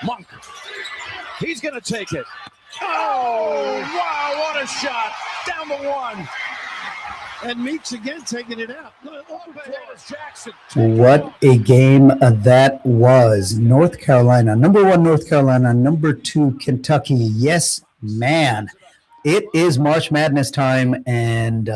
Monk. He's going to take it. Oh, wow, what a shot. Down the one. And Meeks again taking it out. Jackson. What a game that was. North Carolina, number 1 North Carolina, number 2 Kentucky. Yes, man. It is March Madness time, and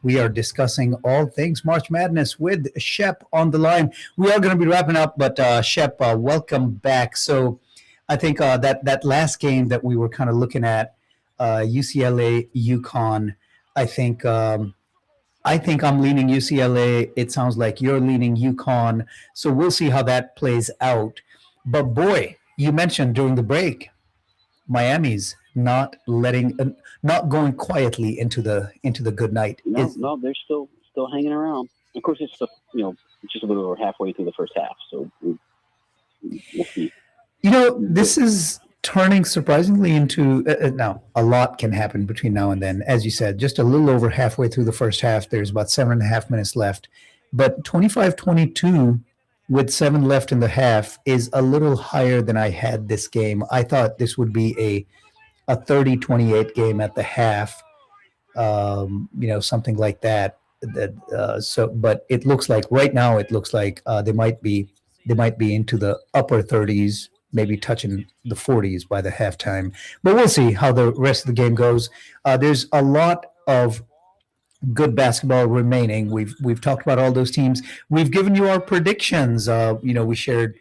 we are discussing all things March Madness with Shep on the line. We are going to be wrapping up, but Shep, welcome back. So I think that last game that we were kind of looking at, UCLA, UConn, I think I'm leaning UCLA. It sounds like you're leaning UConn. So we'll see how that plays out. But boy, you mentioned during the break, Miami's not going quietly into the good night. No, they're still hanging around. Of course, it's just a little over halfway through the first half, so we'll see. This is turning surprisingly into now a lot can happen between now and then. As you said, just a little over halfway through the first half. There's about 7.5 minutes left, but 25-22 with 7 left in the half is a little higher than I had this game. I thought this would be a 30-28 game at the half, something like that. But it looks like right now they might be into the upper 30s, maybe touching the 40s by the halftime. But we'll see how the rest of the game goes. There's a lot of good basketball remaining. We've talked about all those teams. We've given you our predictions. We shared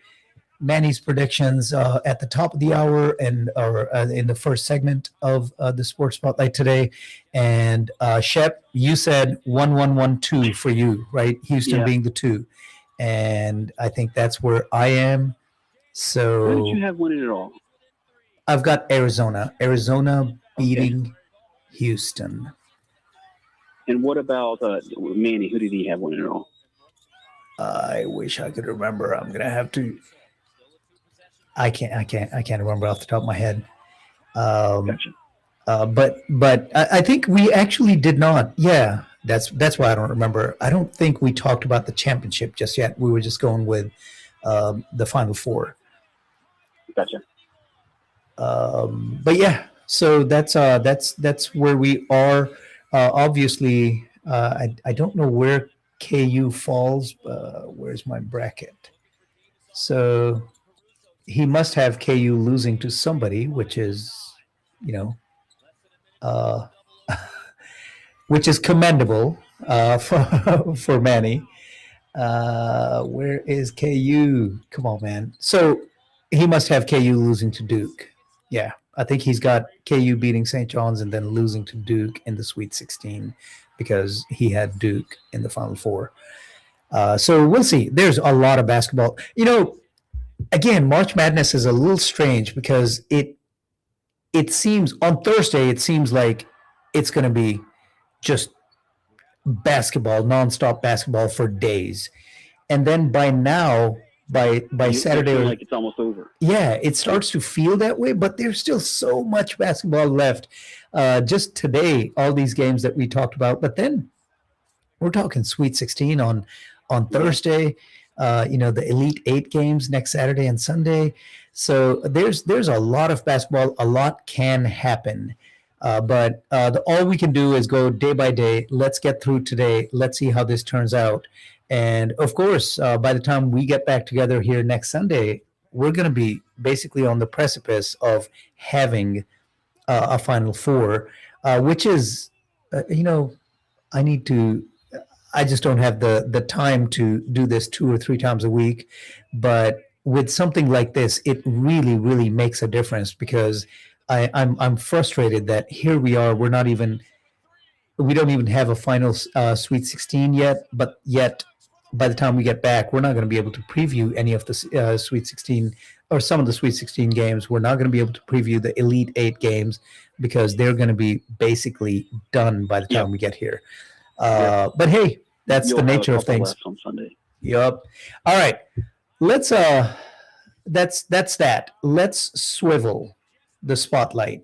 Manny's predictions at the top of the hour and in the first segment of the Sports Spotlight today. And Shep, you said 1-1-1-2 for you, right? Houston being the 2. And I think that's where I am. So where did you have winning it all? I've got Arizona beating Houston. And what about Manny? Who did he have winning it all? I wish I could remember. I'm gonna have to. I can't remember off the top of my head. Gotcha. But I think we actually did not. Yeah, that's why I don't remember. I don't think we talked about the championship just yet. We were just going with the Final Four. Gotcha. But yeah, so that's where we are. Obviously, I don't know where KU falls. Where's my bracket? So he must have KU losing to somebody, which is, which is commendable for Manny. Where is KU? Come on, man. So he must have KU losing to Duke. Yeah, I think he's got KU beating St. John's and then losing to Duke in the Sweet 16 because he had Duke in the Final Four. So we'll see. There's a lot of basketball. Again, March Madness is a little strange because it seems on Thursday, it seems like it's going to be just basketball, nonstop basketball for days. And then by now, by Saturday, like it's almost over. Yeah, it starts to feel that way, but there's still so much basketball left. Just today, all these games that we talked about, but then we're talking Sweet 16 on Thursday. The Elite 8 games next Saturday and Sunday. So there's a lot of basketball. A lot can happen. But all we can do is go day by day. Let's get through today. Let's see how this turns out. And, of course, by the time we get back together here next Sunday, we're going to be basically on the precipice of having a Final Four, which is, I just don't have the time to do this 2 or 3 times a week. But with something like this, it really, really makes a difference because I'm frustrated that here we are. We don't even have a final Sweet 16 yet. But yet, by the time we get back, we're not going to be able to preview any of the Sweet 16 or some of the Sweet 16 games. We're not going to be able to preview the Elite 8 games because they're going to be basically done by the time we get here. But hey, that's the nature of things. On Sunday. Yep. All right. Let's that's that. Let's swivel the spotlight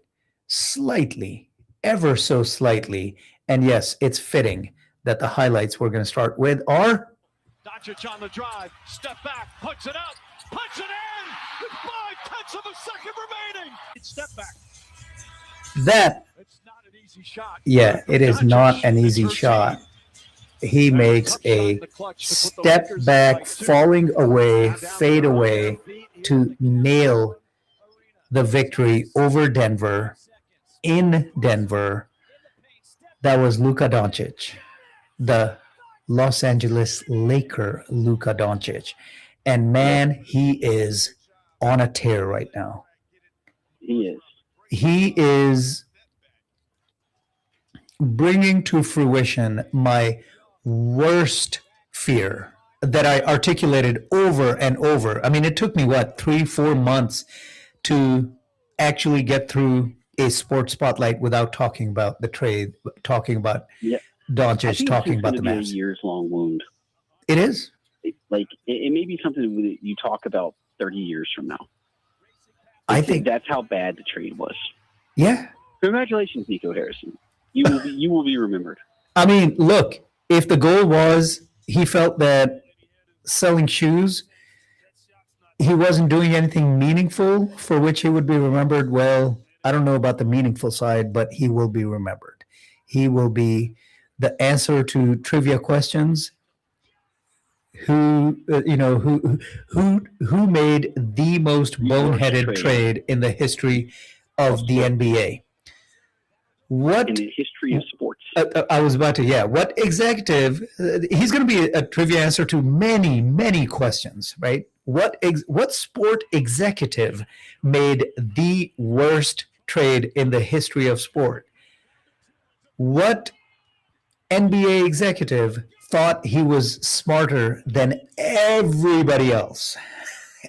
slightly, ever so slightly. And yes, it's fitting that the highlights we're going to start with are Doncic on the drive, step back, puts it up, puts it in with 5 tenths of a second remaining. Step back. That, It's not an easy shot. yeah, it is Doncic not an easy proceed. shot. He Very makes tough shot in a the clutch to put the step Lakers back, up by 2. falling away, Now down fade to their away own feet here. to nail the victory over Denver in Denver. That was Luka Doncic, the Los Angeles Laker Luka Doncic. And man, he is on a tear right now. He is. He is bringing to fruition my worst fear that I articulated over and over. I mean, it took me, 3-4 months to actually get through a sports spotlight without talking about the trade, talking about Doncic, talking about the Mavs. Mavs. A years-long wound. It is. It may be something that you talk about 30 years from now. I think that's how bad the trade was. Yeah. Congratulations, Nico Harrison. You will be remembered. I mean, look, if the goal was he felt that selling shoes, he wasn't doing anything meaningful for which he would be remembered. Well, I don't know about the meaningful side, but he will be remembered. He will be the answer to trivia questions. Who made the most boneheaded trade in the history of the NBA? What in the history of sports? I was about to, what executive? He's going to be a trivia answer to many, many questions, right? What sport executive made the worst trade in the history of sport? What NBA executive thought he was smarter than everybody else?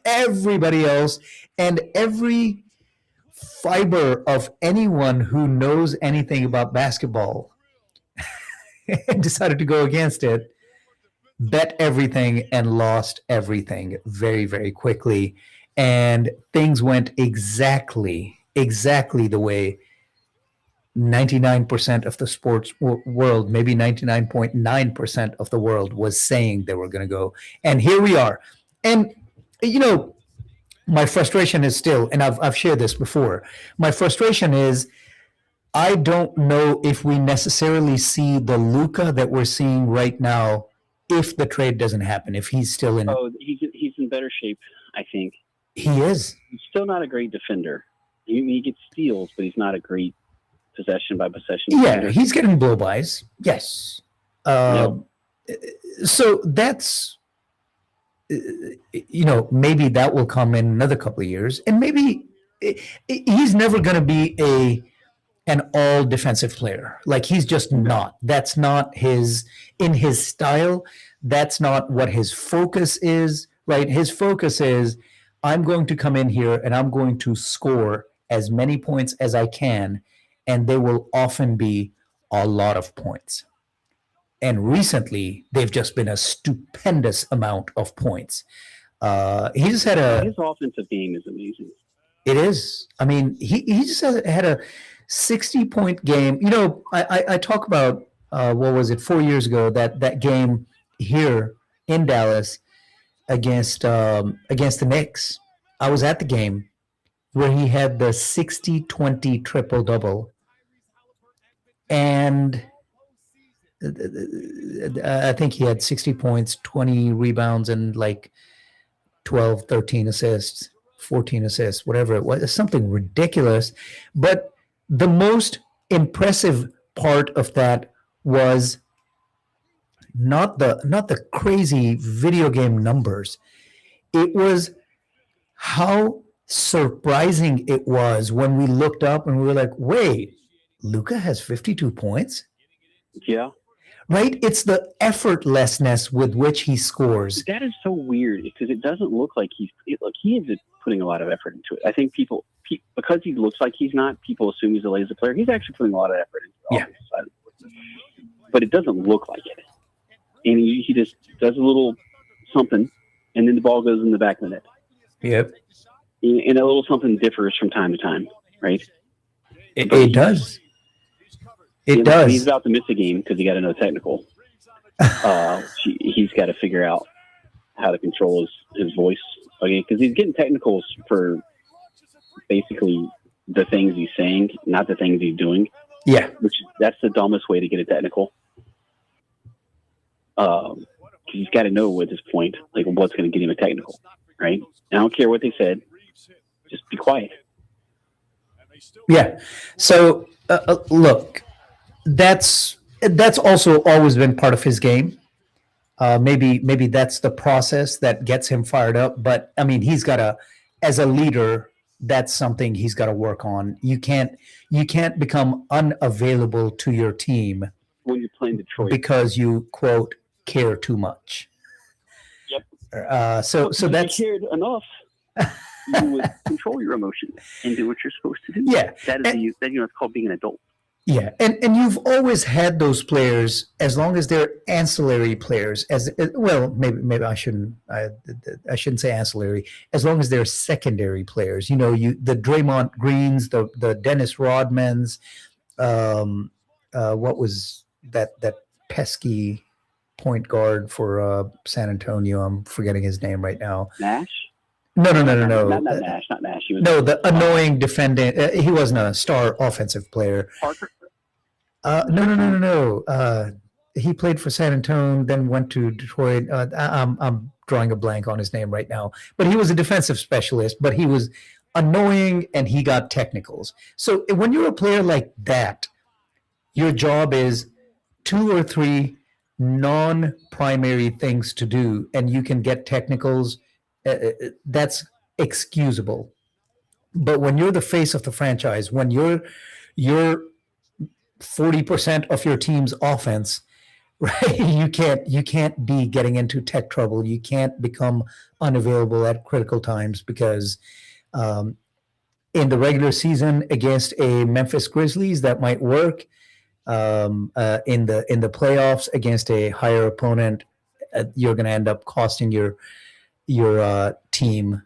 Everybody else, and every fiber of anyone who knows anything about basketball decided to go against it, bet everything, and lost everything very, very quickly. And things went exactly the way 99% of the sports world, maybe 99.9% of the world was saying they were going to go. And here we are. And, my frustration is still, and I've shared this before, my frustration is I don't know if we necessarily see the Luka that we're seeing right now if the trade doesn't happen, if he's still in. Oh, he's in better shape, I think. He is. He's still not a great defender. He gets steals, but he's not a great possession by possession defender. Yeah, he's getting blow-bys. Yes. So that's, maybe that will come in another couple of years. And maybe he's never going to be an all defensive player. Like, he's just not. That's not in his style. That's not what his focus is, right? His focus is, I'm going to come in here and I'm going to score as many points as I can, and they will often be a lot of points. And recently, they've just been a stupendous amount of points. He just had his offensive game is amazing. It is. I mean, he just had a 60-point game. I talk about, 4 years ago, that game here in Dallas against the Knicks. I was at the game where he had the 60-20 triple-double. And I think he had 60 points, 20 rebounds, and like 12, 13 assists, 14 assists, whatever it was. Something ridiculous. But the most impressive part of that was not the crazy video game numbers. It was how surprising it was when we looked up and we were like, wait, Luka has 52 points? Yeah. Right? It's the effortlessness with which he scores. That is so weird because it doesn't look like he is putting a lot of effort into it. I think people because he looks like he's not, people assume he's a lazy player. He's actually putting a lot of effort into the offensive side of it. But it doesn't look like it. And he just does a little something, and then the ball goes in the back of the net. Yep. And a little something differs from time to time, right? It does. It does. He's about to miss a game because he got a no technical. He's got to figure out how to control his voice again because he's getting technicals for basically the things he's saying, not the things he's doing. Yeah. That's the dumbest way to get a technical. Because he's got to know at this point, like, what's going to get him a technical, right? And I don't care what they said. Just be quiet. Yeah. So look, that's also always been part of his game. Maybe that's the process that gets him fired up. But I mean, as a leader, that's something he's got to work on. You can't become unavailable to your team when you're playing Detroit because you quote care too much. Yep. So that's you cared enough. You would control your emotions and do what you're supposed to do. Yeah. It's called being an adult. Yeah, and you've always had those players as long as they're ancillary players. Maybe I shouldn't say ancillary. As long as they're secondary players, the Draymond Greens, the Dennis Rodmans, what was that pesky point guard for San Antonio? I'm forgetting his name right now. Nash. No. Not Nash. Not Nash. He was the annoying defendant. He wasn't a star offensive player. Parker. No. He played for San Antonio, then went to Detroit. I'm drawing a blank on his name right now. But he was a defensive specialist. But he was annoying, and he got technicals. So when you're a player like that, your job is 2 or 3 non-primary things to do, and you can get technicals. That's excusable. But when you're the face of the franchise, when you're 40% of your team's offense, right? You can't be getting into tech trouble. You can't become unavailable at critical times because in the regular season against a Memphis Grizzlies, that might work. In the playoffs against a higher opponent, you're going to end up costing your team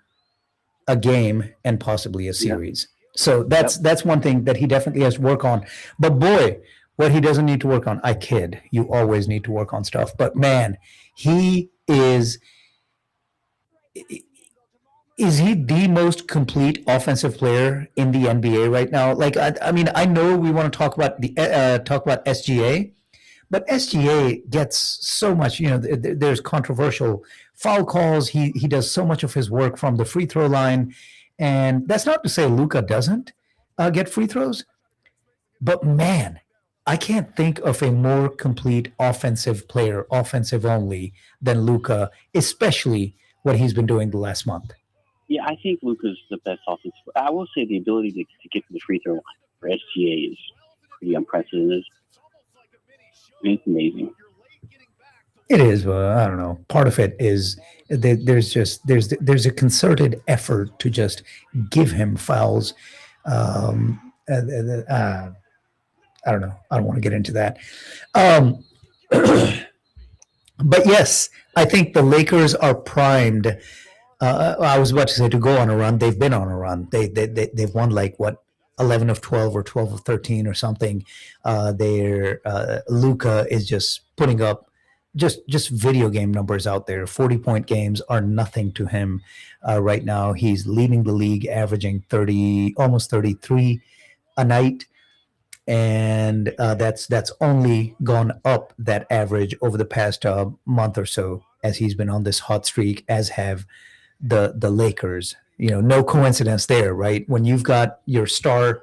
a game and possibly a series. So that's one thing that he definitely has to work on. But boy, what he doesn't need to work on, I kid. You always need to work on stuff. But man, he is he the most complete offensive player in the NBA right now? Like, I mean, I know we want to talk about SGA, but SGA gets so much, there's controversial foul calls. He does so much of his work from the free throw line. And that's not to say Luka doesn't get free throws. But man, I can't think of a more complete offensive player, offensive only, than Luka, especially what he's been doing the last month. Yeah, I think Luka's the best offensive. I will say the ability to get to the free throw line for SGA is pretty unprecedented. It's amazing. It is. I don't know. Part of it is there's a concerted effort to just give him fouls. I don't know. I don't want to get into that. But yes, I think the Lakers are primed. I was about to say to go on a run. They've been on a run. They've won 11 of 12 or 12 of 13 or something. Luka is just putting up just video game numbers out there. 40-point games are nothing to him right now. He's leading the league, averaging almost 33 a night. And that's only gone up, that average, over the past month or so as he's been on this hot streak, as have the Lakers. No coincidence there, right? When you've got your star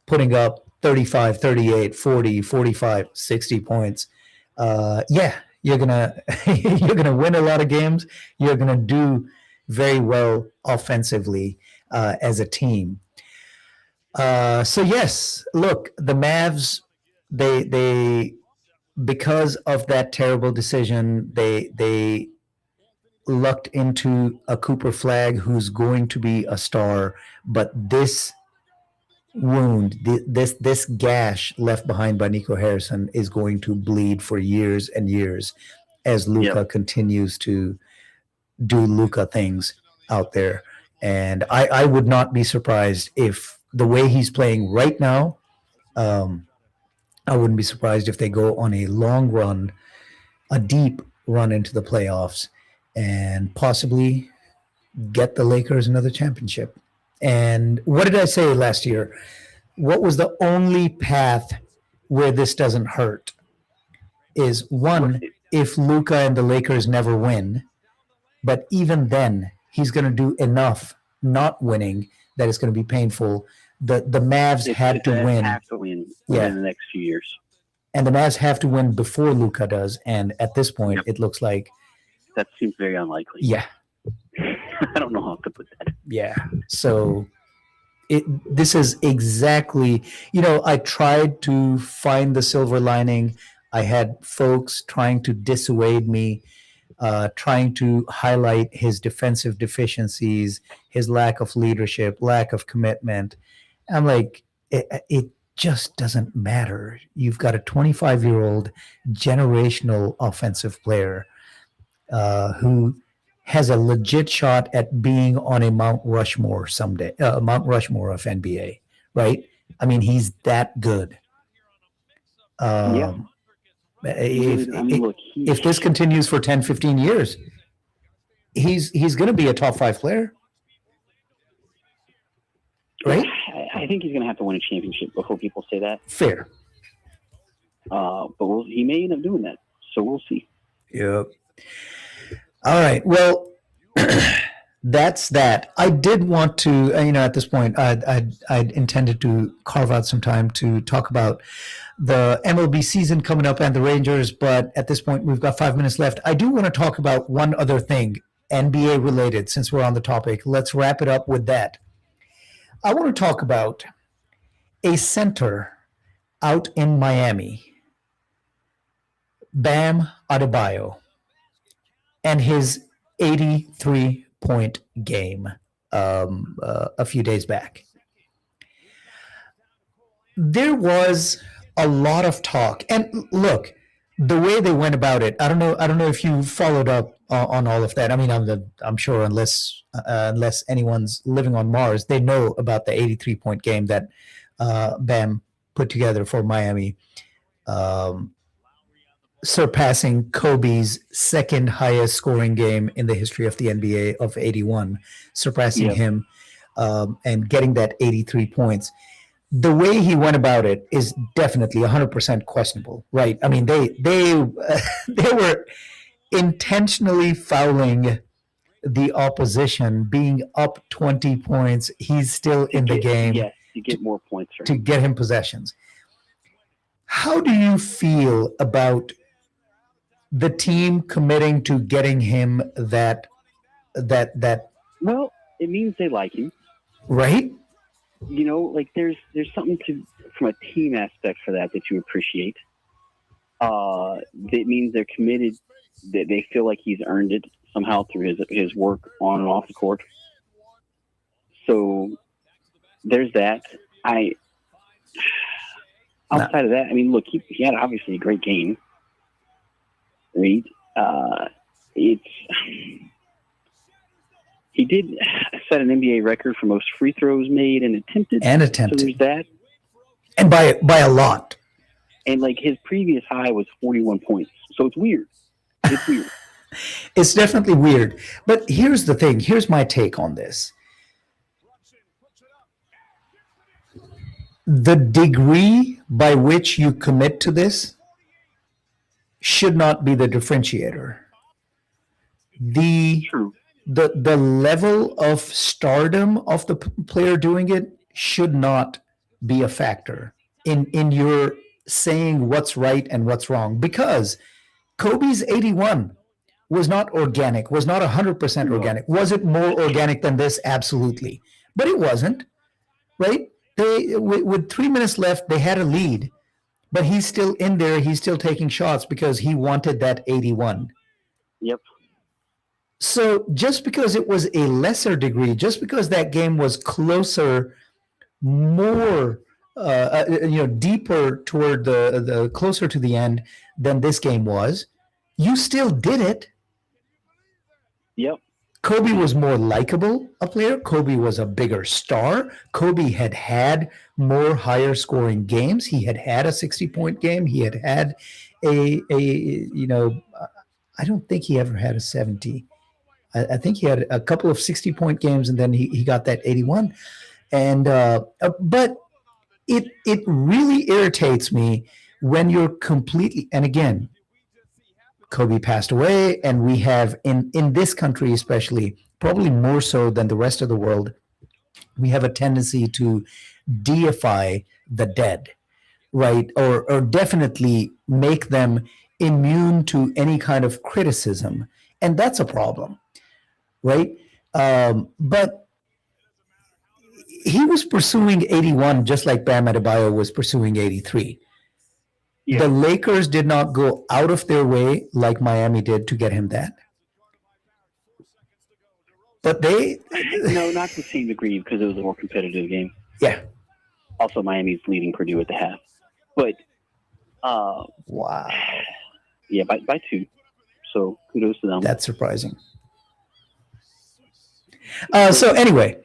putting up 35, 38, 40, 45, 60 points, you're gonna win a lot of games. You're gonna do very well offensively as a team. So yes, look, the Mavs, they because of that terrible decision, they lucked into a Cooper Flagg who's going to be a star, but this wound, this gash left behind by Nico Harrison is going to bleed for years and years as Luka continues to do Luka things out there. And I would not be surprised if the way he's playing right now, I wouldn't be surprised if they go on a long run, a deep run into the playoffs, and possibly get the Lakers another championship. And what did I say last year? What was the only path where this doesn't hurt? Is one, if Luka and the Lakers never win, but even then, he's going to do enough not winning that it's going to be painful. The Mavs had to win. Have to win in the next few years. And the Mavs have to win before Luka does. And at this point, it looks like that seems very unlikely. Yeah. I don't know how to put that. Yeah. So this is exactly, I tried to find the silver lining. I had folks trying to dissuade me, trying to highlight his defensive deficiencies, his lack of leadership, lack of commitment. I'm like, it just doesn't matter. You've got a 25-year-old generational offensive player who has a legit shot at being on a Mount Rushmore someday, Mount Rushmore of NBA, right? I mean, he's that good. If this continues for 10, 15 years, he's going to be a top 5 player, right? I think he's going to have to win a championship before people say that. Fair. But he may end up doing that, so we'll see. Yep. All right. Well, that's that. I did want to, at this point, I intended to carve out some time to talk about the MLB season coming up and the Rangers, but at this point, we've got 5 minutes left. I do want to talk about one other thing, NBA related, since we're on the topic. Let's wrap it up with that. I want to talk about a center out in Miami, Bam Adebayo, and his 83-point game a few days back. There was a lot of talk, and look, the way they went about it. I don't know if you followed up on all of that. I mean, I'm sure unless anyone's living on Mars, they know about the 83-point game that Bam put together for Miami. Surpassing Kobe's second highest scoring game in the history of the NBA of 81, surpassing him and getting that 83 points. The way he went about it is definitely 100% questionable, right? I mean, they were intentionally fouling the opposition, being up 20 points. He's still in the game. Yes, to get more points. To get him possessions. How do you feel about the team committing to getting him that? Well, it means they like him, right? Like there's something from a team aspect for that you appreciate. That means they're committed, that they feel like he's earned it somehow through his work on and off the court. So there's that. Outside of that, I mean, look, he had obviously a great game. Right? He did set an NBA record for most free throws made and attempted. So there's that. And by a lot. And like his previous high was 41 points. So it's weird. It's weird. It's definitely weird. But here's the thing. Here's my take on this. The degree by which you commit to this should not be the differentiator. The level of stardom of the player doing it should not be a factor in your saying what's right and what's wrong, because Kobe's 81 was not organic, was not 100% organic. Was it more organic than this? Absolutely. But it wasn't, right? With 3 minutes left, they had a lead, but he's still in there. He's still taking shots because he wanted that 81. Yep. So just because it was a lesser degree, just because that game was closer, more, deeper toward the closer to the end than this game was, you still did it. Yep. Kobe was more likable a player. Kobe was a bigger star. Kobe had more higher scoring games. He had a 60-point game. He had I don't think he ever had a 70. I think he had a couple of 60-point games, and then he got that 81. And but it really irritates me when you're completely, and again, Kobe passed away, and we have in this country especially, probably more so than the rest of the world, we have a tendency to deify the dead, right? Or definitely make them immune to any kind of criticism. And that's a problem, right? But he was pursuing 81 just like Bam Adebayo was pursuing 83. Yeah. The Lakers did not go out of their way like Miami did to get him that. But they... No, not to the same degree because it was a more competitive game. Yeah. Also, Miami's leading Purdue at the half. But, wow. Yeah, by 2. So kudos to them. That's surprising. So anyway,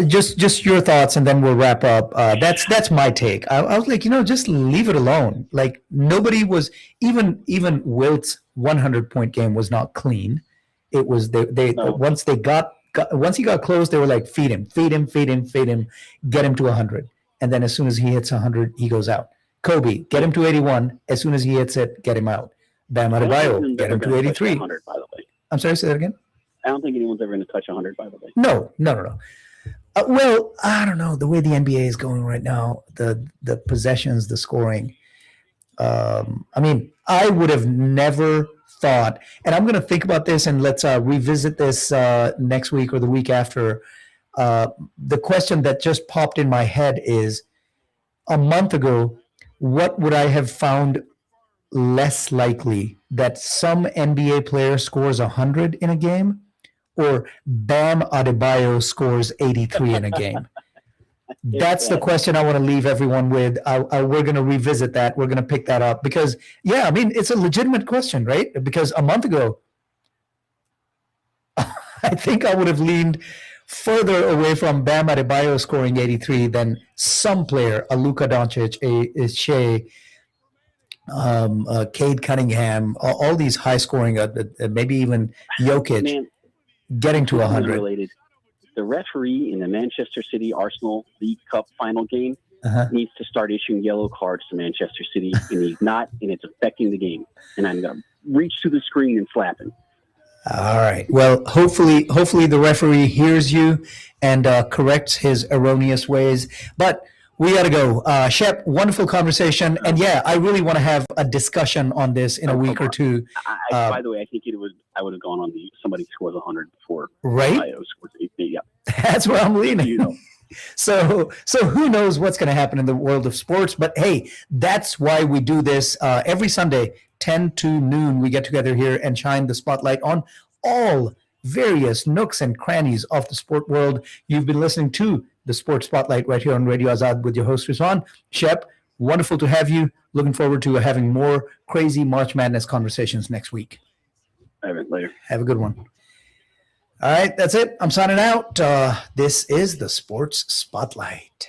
just your thoughts, and then we'll wrap up. That's my take. I was like, just leave it alone. Like nobody was even Wilt's 100-point game was not clean. It was they No. once he got close, they were like feed him, get him to 100, and then as soon as he hits 100, he goes out. Kobe, get him to 81. As soon as he hits it, get him out. Bam Adebayo, get him to 83. 100, by the way. I'm sorry, say that again. I don't think anyone's ever going to touch 100, by the way. No. Well, I don't know. The way the NBA is going right now, the possessions, the scoring. I mean, I would have never thought, and I'm going to think about this, and let's revisit this next week or the week after. The question that just popped in my head is, a month ago, what would I have found less likely, that some NBA player scores 100 in a game, or Bam Adebayo scores 83 in a game? That's the question I want to leave everyone with. We're going to revisit that. We're going to pick that up because, yeah, I mean, it's a legitimate question, right? Because a month ago, I think I would have leaned further away from Bam Adebayo scoring 83 than some player, a Luka Doncic, a Shea, Cade Cunningham, all these high scoring, maybe even Jokic, Man, getting to 100. related. The referee in the Manchester City Arsenal League Cup final game needs to start issuing yellow cards to Manchester City, and he's not, and it's affecting the game. And I'm going to reach to the screen and slap him. All right. Well, hopefully the referee hears you and corrects his erroneous ways. But we got to go. Shep, wonderful conversation. And yeah, I really want to have a discussion on this in a week or two. By the way, I think I would have gone on somebody scores 100 before Right? Adebayo scores 80. Yeah. That's where I'm leaning. You know. So who knows what's going to happen in the world of sports? But hey, that's why we do this every Sunday, 10 to noon. We get together here and shine the spotlight on all various nooks and crannies of the sport world. You've been listening to the Sports Spotlight right here on Radio Azad with your host, Rizwan. Shep, wonderful to have you. Looking forward to having more crazy March Madness conversations next week. All right, later. Have a good one. All right, that's it. I'm signing out. This is the Sports Spotlight.